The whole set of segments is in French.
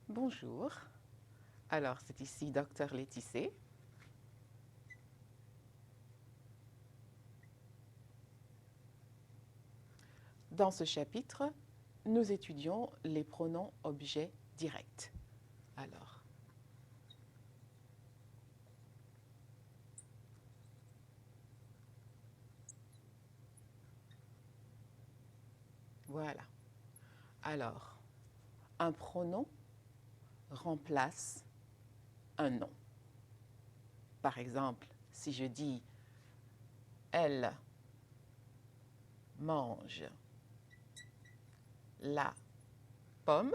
Bonjour. Alors, c'est ici Docteur Laetissé. Dans ce chapitre, nous étudions les pronoms objets directs. Alors, voilà. Alors, un pronom remplace un nom. Par exemple, si je dis elle mange la pomme,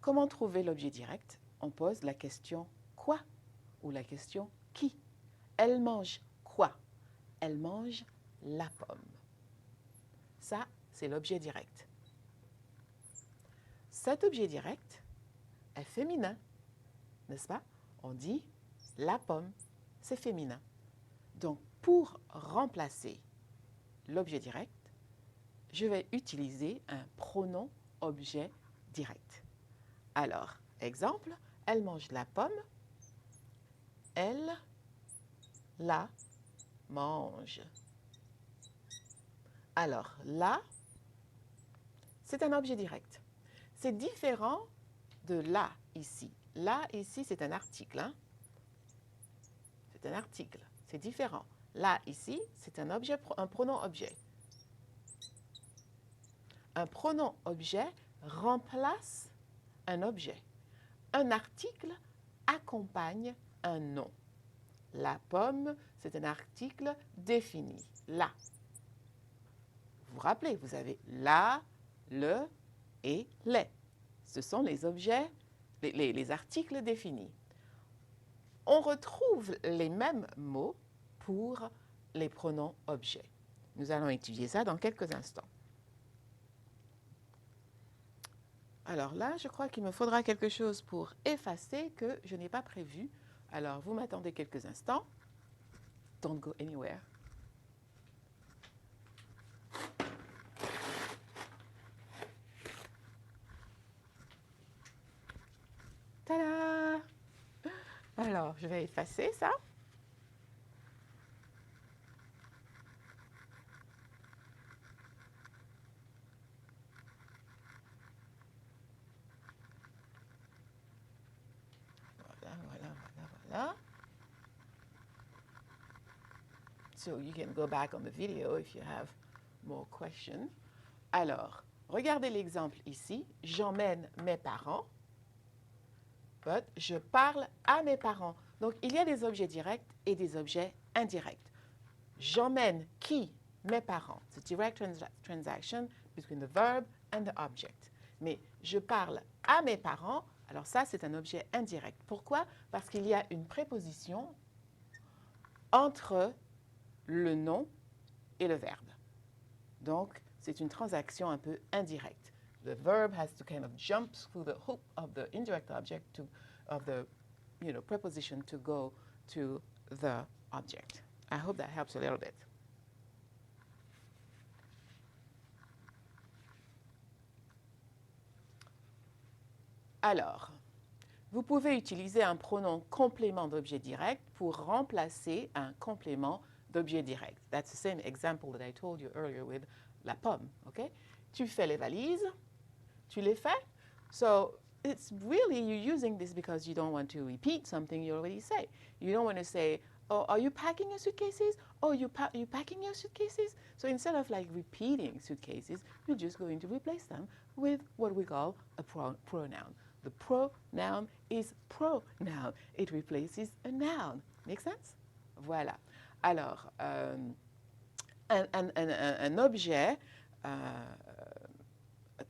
comment trouver l'objet direct? On pose la question quoi ou la question qui. Elle mange quoi? Elle mange la pomme. Ça, c'est l'objet direct. Cet objet direct est féminin, n'est-ce pas? On dit la pomme, c'est féminin. Donc, pour remplacer l'objet direct, je vais utiliser un pronom objet direct. Alors, exemple, elle mange la pomme, elle la mange. Alors, là, c'est un objet direct. C'est différent de là, ici. Là, ici, c'est un article. Hein? C'est un article. C'est différent. Là, ici, c'est un objet, un pronom objet. Un pronom objet remplace un objet. Un article accompagne un nom. La pomme, c'est un article défini. Là. Vous vous rappelez, vous avez la, le et les. Ce sont les objets, les articles définis. On retrouve les mêmes mots pour les pronoms objets. Nous allons étudier ça dans quelques instants. Alors là, je crois qu'il me faudra quelque chose pour effacer que je n'ai pas prévu. Alors, vous m'attendez quelques instants. Don't go anywhere. Tada! Alors, je vais effacer ça. Voilà. So you can go back on the video if you have more questions. Alors, regardez l'exemple ici. J'emmène mes parents. But je parle à mes parents. Donc, il y a des objets directs et des objets indirects. J'emmène qui? Mes parents. C'est direct transaction between the verb and the object. Mais je parle à mes parents. Alors ça, c'est un objet indirect. Pourquoi? Parce qu'il y a une préposition entre le nom et le verbe. Donc, c'est une transaction un peu indirecte. The verb has to kind of jump through the hoop of the indirect object to, of the preposition to go to the object. I hope that helps a little bit. Alors, vous pouvez utiliser un pronom complément d'objet direct pour remplacer un complément d'objet direct. That's the same example that I told you earlier with la pomme, okay? Tu fais les valises, tu les fais. So it's really you're using this because you don't want to repeat something you already say. You don't want to say, oh, are you packing your suitcases? Oh, you packing your suitcases? So instead of like repeating suitcases, you're just going to replace them with what we call a pronoun. The pronoun is pronoun. It replaces a noun. Make sense? Voilà. Alors, un objet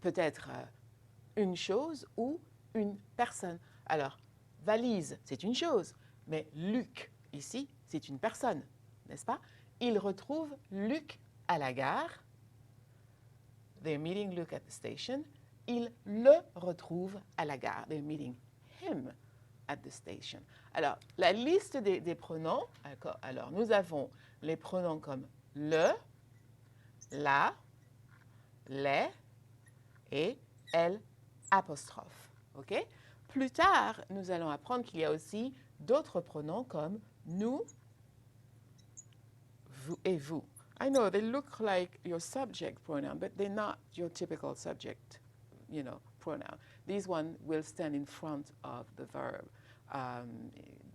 peut être une chose ou une personne. Alors, valise, c'est une chose, mais Luc, ici, c'est une personne, n'est-ce pas? Il retrouve Luc à la gare. They're meeting Luc at the station. Il le retrouve à la gare. They're meeting him at the station. Alors, la liste des pronoms, alors nous avons les pronoms comme le, la, les, et L apostrophe. OK? Plus tard, nous allons apprendre qu'il y a aussi d'autres pronoms comme nous, vous et vous. I know they look like your subject pronoun, but they're not your typical subject, pronoun. These one will stand in front of the verb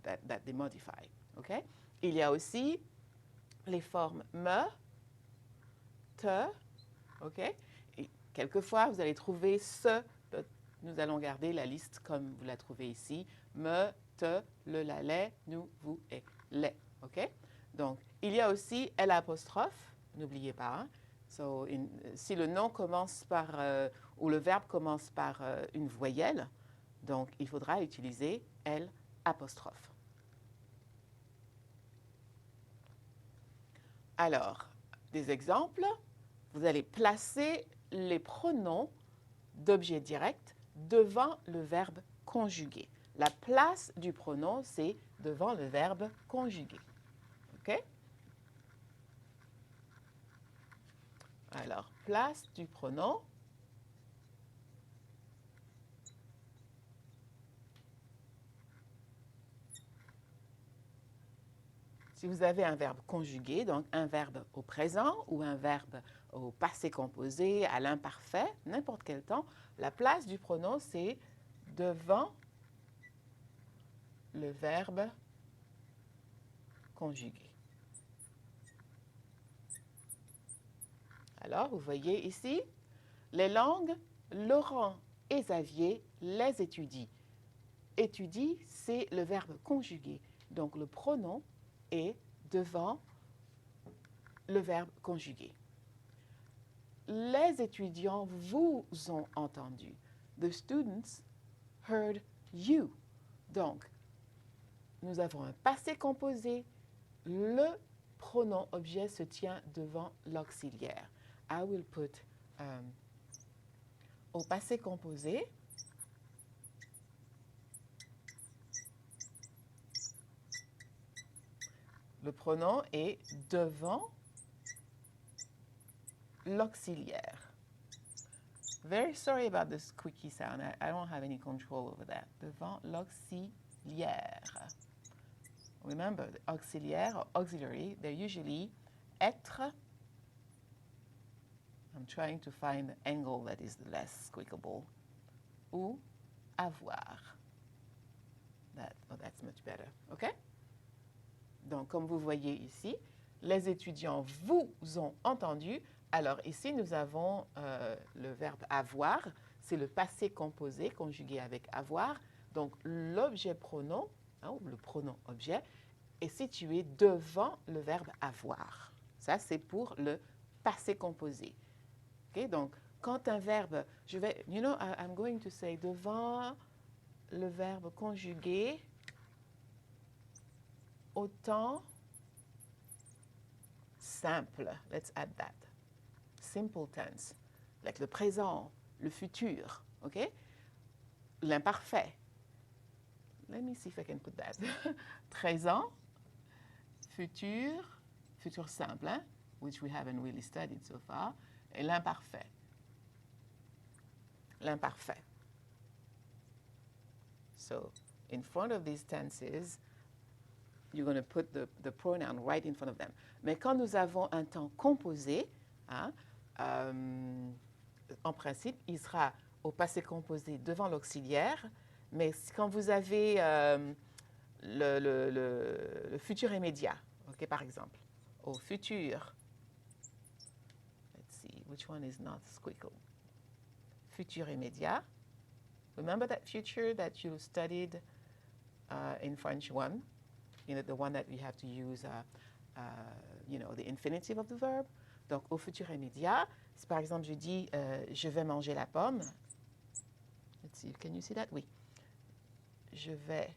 that they modify. Okay? Il y a aussi les formes me, te, ok? Et quelquefois, vous allez trouver ce. Nous allons garder la liste comme vous la trouvez ici. Me, te, le, la, les, nous, vous et les. Ok? Donc, il y a aussi L apostrophe, n'oubliez pas. Hein? Si le nom commence par, ou le verbe commence par une voyelle, donc il faudra utiliser L apostrophe. Alors, des exemples, vous allez placer les pronoms d'objet direct devant le verbe conjugué. La place du pronom, c'est devant le verbe conjugué. OK? Alors, place du pronom. Si vous avez un verbe conjugué, donc un verbe au présent ou un verbe au passé composé, à l'imparfait, n'importe quel temps, la place du pronom, c'est devant le verbe conjugué. Alors, vous voyez ici, les langues, Laurent et Xavier les étudient. Étudie, c'est le verbe conjugué. Donc, le pronom est devant le verbe conjugué. Les étudiants vous ont entendu. The students heard you. Donc, nous avons un passé composé. Le pronom objet se tient devant l'auxiliaire. I will put au passé composé. Le pronom est devant l'auxiliaire. Very sorry about this squeaky sound. I don't have any control over that. Devant l'auxiliaire. Remember, the auxiliaire or auxiliary, they're usually être. I'm trying to find the angle that is less squeakable. Ou avoir. That's much better. OK? Donc, comme vous voyez ici, les étudiants vous ont entendu. Alors, ici, nous avons le verbe avoir. C'est le passé composé conjugué avec avoir. Donc, l'objet pronom, ou le pronom objet, est situé devant le verbe avoir. Ça, c'est pour le passé composé. Okay? Donc, quand un verbe, I'm going to say devant le verbe conjugué au temps simple. Let's add that. Simple tense. Like le présent, le futur. Okay? L'imparfait. Let me see if I can put that. Présent, futur simple, hein? Which we haven't really studied so far, et l'imparfait. L'imparfait. So, in front of these tenses, you're going to put the pronoun right in front of them. Mais quand nous avons un temps composé, hein, en principe, il sera au passé composé devant l'auxiliaire, mais quand vous avez le futur immédiat, okay, par exemple, au futur, let's see, which one is not squiggle? Futur immédiat. Remember that future that you studied in French 1? The one that we have to use, the infinitive of the verb. Donc, au futur immédiat, si par exemple je dis je vais manger la pomme. Let's see, can you see that? Oui. Je vais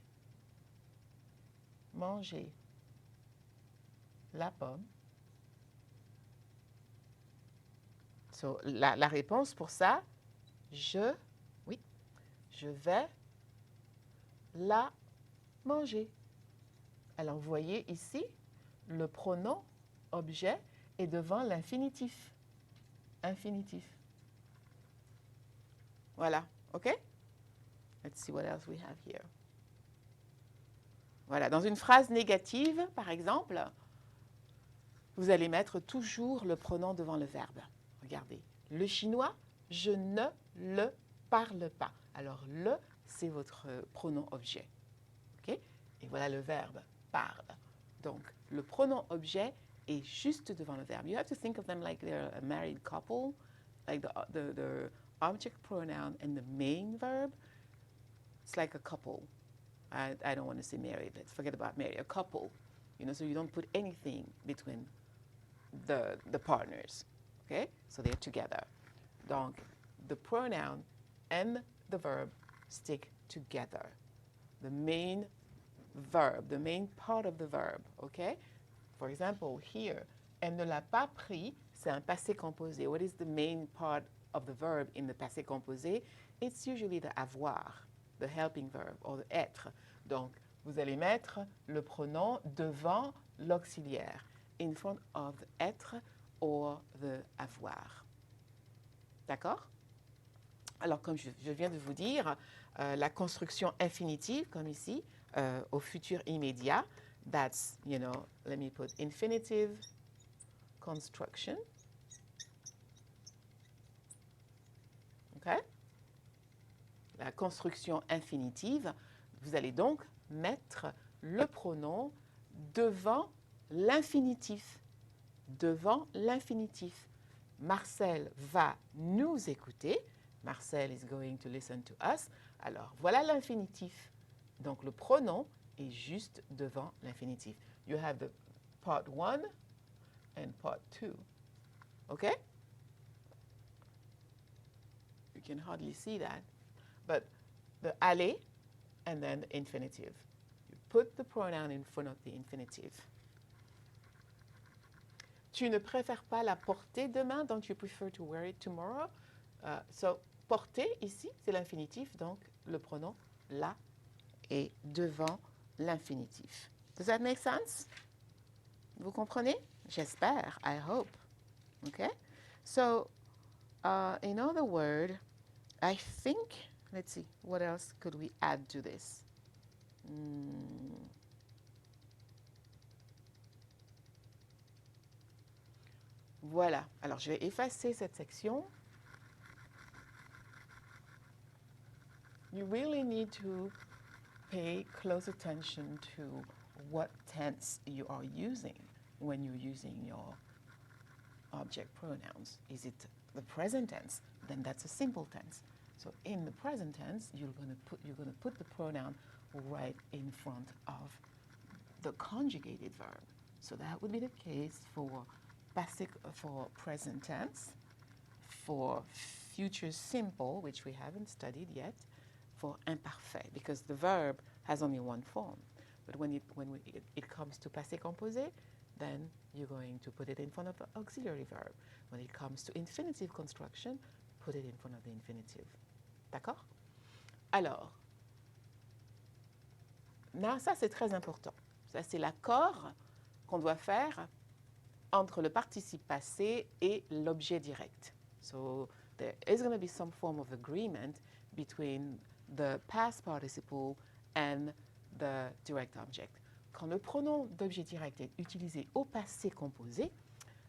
manger la pomme. So, la réponse pour ça, je vais la manger. Alors, vous voyez ici, le pronom objet est devant l'infinitif. Infinitif. Voilà, OK? Let's see what else we have here. Voilà, dans une phrase négative, par exemple, vous allez mettre toujours le pronom devant le verbe. Regardez, le chinois, je ne le parle pas. Alors, le, c'est votre pronom objet. OK? Et voilà le verbe, parle. Donc, le pronom objet est juste devant le verbe. You have to think of them like they're a married couple, like the object pronoun and the main verb. It's like a couple. I don't want to say married. Let's forget about married. A couple, so you don't put anything between the partners. Okay? So they're together. Donc, the pronoun and the verb stick together. The main verb, the main part of the verb, okay? For example, here, elle ne l'a pas pris, c'est un passé composé. What is the main part of the verb in the passé composé? It's usually the avoir, the helping verb, or the être. Donc, vous allez mettre le pronom devant l'auxiliaire, in front of the être or the avoir. D'accord? Alors, comme je viens de vous dire, la construction infinitive, comme ici, au futur immédiat, that's, let me put infinitive construction. OK? La construction infinitive, vous allez donc mettre le pronom devant l'infinitif. Devant l'infinitif. Marcel va nous écouter. Marcel is going to listen to us. Alors, voilà l'infinitif. Donc, le pronom est juste devant l'infinitif. You have the part 1 and part 2. OK? You can hardly see that. But the aller and then the infinitive. You put the pronoun in front of the infinitive. Tu ne préfères pas la porter demain? Don't you prefer to wear it tomorrow? So, porter, ici, c'est l'infinitif, donc le pronom la est devant l'infinitif. Does that make sense? Vous comprenez? J'espère. I hope. Okay? So, in other words, I think, let's see, what else could we add to this? Voilà. Alors, je vais effacer cette section. You really need to pay close attention to what tense you are using when you're using your object pronouns. Is it the present tense? Then that's a simple tense. So in the present tense, you're going to put the pronoun right in front of the conjugated verb. So that would be the case for present tense, for future simple, which we haven't studied yet, for imparfait, because the verb has only one form. But when it comes to passé composé, then you're going to put it in front of the auxiliary verb. When it comes to infinitive construction, put it in front of the infinitive. D'accord? Alors, là, ça c'est très important. Ça c'est l'accord qu'on doit faire entre le participe passé et l'objet direct. So there is going to be some form of agreement between the past participle and the direct object. Quand le pronom d'objet direct est utilisé au passé composé,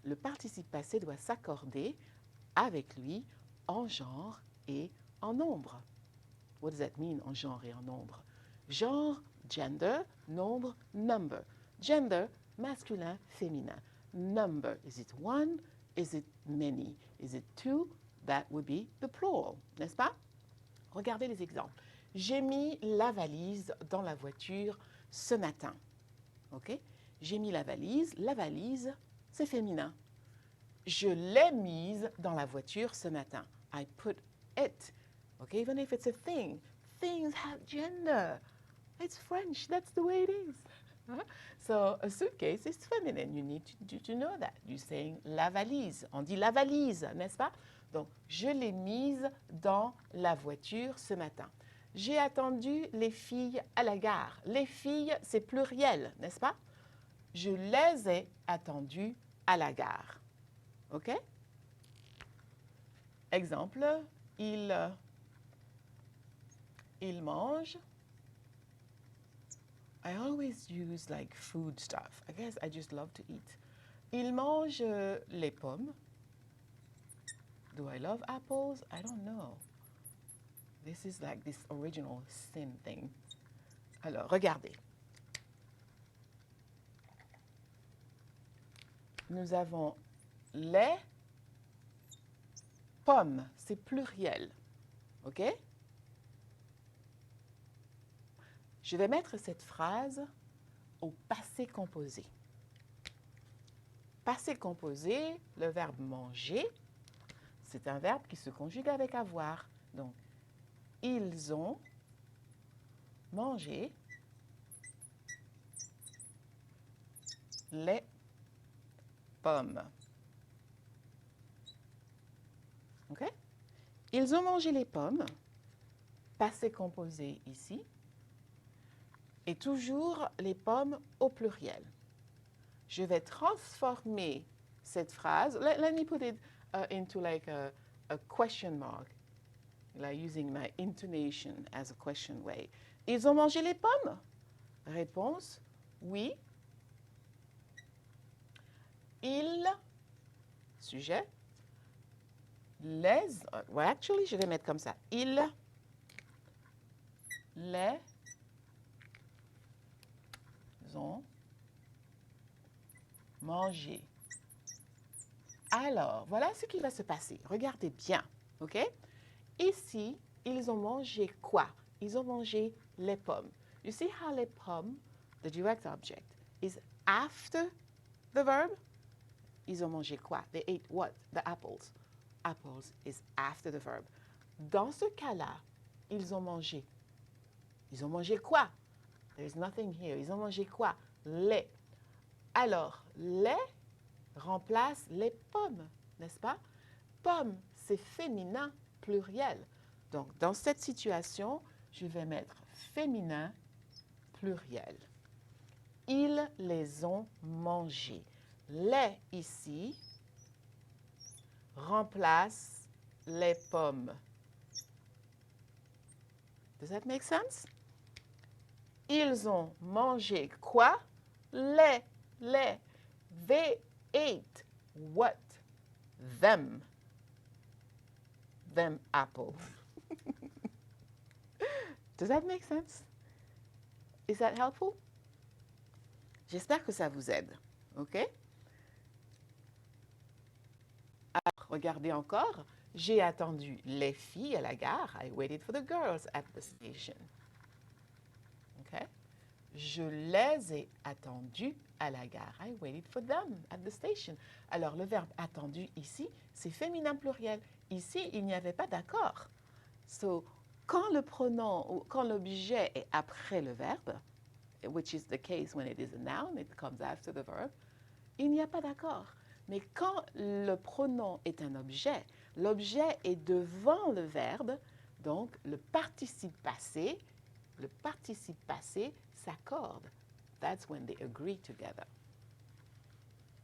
le participe passé doit s'accorder avec lui en genre et en nombre. What does that mean, en genre et en nombre? Genre, gender, nombre, number. Gender, masculin, féminin. Number, is it one? Is it many? Is it two? That would be the plural, n'est-ce pas? Regardez les exemples. J'ai mis la valise dans la voiture ce matin. OK? J'ai mis la valise, c'est féminin. Je l'ai mise dans la voiture ce matin. I put it. Okay, even if it's a thing. Things have gender. It's French, that's the way it is. So a suitcase is feminine. You need to know that. You're saying la valise. On dit la valise, n'est-ce pas? Donc, je l'ai mise dans la voiture ce matin. J'ai attendu les filles à la gare. Les filles, c'est pluriel, n'est-ce pas? Je les ai attendues à la gare. OK? Exemple, il Il mange. I always use like food stuff. I guess I just love to eat. Il mange les pommes. Do I love apples? I don't know. This is like this original sin thing. Alors, regardez. Nous avons les pommes. C'est pluriel. OK? Je vais mettre cette phrase au passé composé. Passé composé, le verbe manger, c'est un verbe qui se conjugue avec avoir. Donc, ils ont mangé les pommes. OK? Ils ont mangé les pommes, passé composé ici, et toujours les pommes au pluriel. Je vais transformer cette phrase. Let me put it into like a question mark, like using my intonation as a question way. Ils ont mangé les pommes? Réponse, oui. Ils, sujet, les, well, actually, je vais mettre comme ça. Ils les ont mangé. Alors, voilà ce qui va se passer. Regardez bien, OK? Ici, ils ont mangé quoi? Ils ont mangé les pommes. You see how les pommes, the direct object, is after the verb? Ils ont mangé quoi? They ate what? The apples. Apples is after the verb. Dans ce cas-là, ils ont mangé. Ils ont mangé quoi? There is nothing here. Ils ont mangé quoi? Les. Alors, les remplace les pommes, n'est-ce pas? Pommes, c'est féminin pluriel. Donc, dans cette situation, je vais mettre féminin pluriel. Ils les ont mangés. Les ici remplace les pommes. Does that make sense? Ils ont mangé quoi? Les. They ate what? Them apples. Does that make sense? Is that helpful? J'espère que ça vous aide. OK? Alors, regardez encore. J'ai attendu les filles à la gare. I waited for the girls at the station. OK? Je les ai attendus à la gare. I waited for them at the station. Alors, le verbe attendu ici, c'est féminin pluriel. Ici, il n'y avait pas d'accord. So, quand le pronom ou quand l'objet est après le verbe, which is the case when it is a noun, it comes after the verb, il n'y a pas d'accord. Mais quand le pronom est un objet, l'objet est devant le verbe, donc le participe passé s'accorde. That's when they agree together.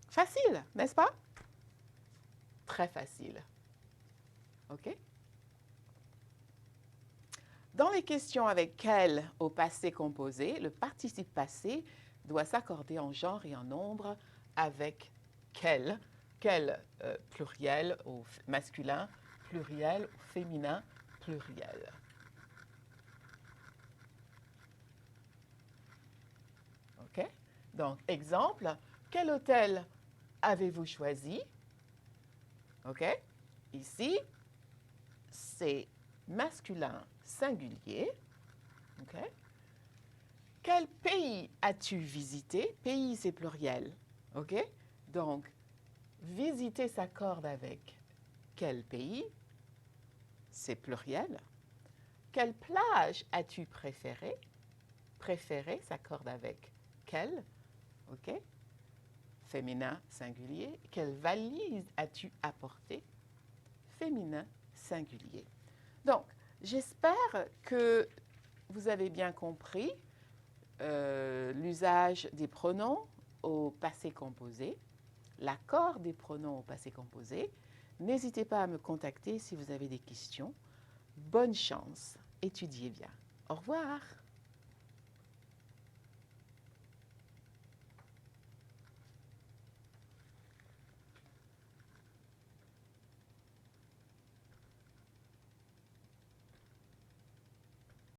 Facile, n'est-ce pas? Très facile. OK? Dans les questions avec quel au passé composé, le participe passé doit s'accorder en genre et en nombre avec quel pluriel au masculin, pluriel au féminin, pluriel. OK? Donc, exemple, quel hôtel avez-vous choisi? OK? Ici, c'est masculin singulier. OK? Quel pays as-tu visité? Pays, c'est pluriel. OK? Donc, visiter s'accorde avec quel pays? C'est pluriel. Quelle plage as-tu préféré? Préféré s'accorde avec quel? OK? Féminin singulier. Quelle valise as-tu apporté? Féminin singulier. Donc, j'espère que vous avez bien compris l'usage des pronoms au passé composé, l'accord des pronoms au passé composé. N'hésitez pas à me contacter si vous avez des questions. Bonne chance, étudiez bien. Au revoir.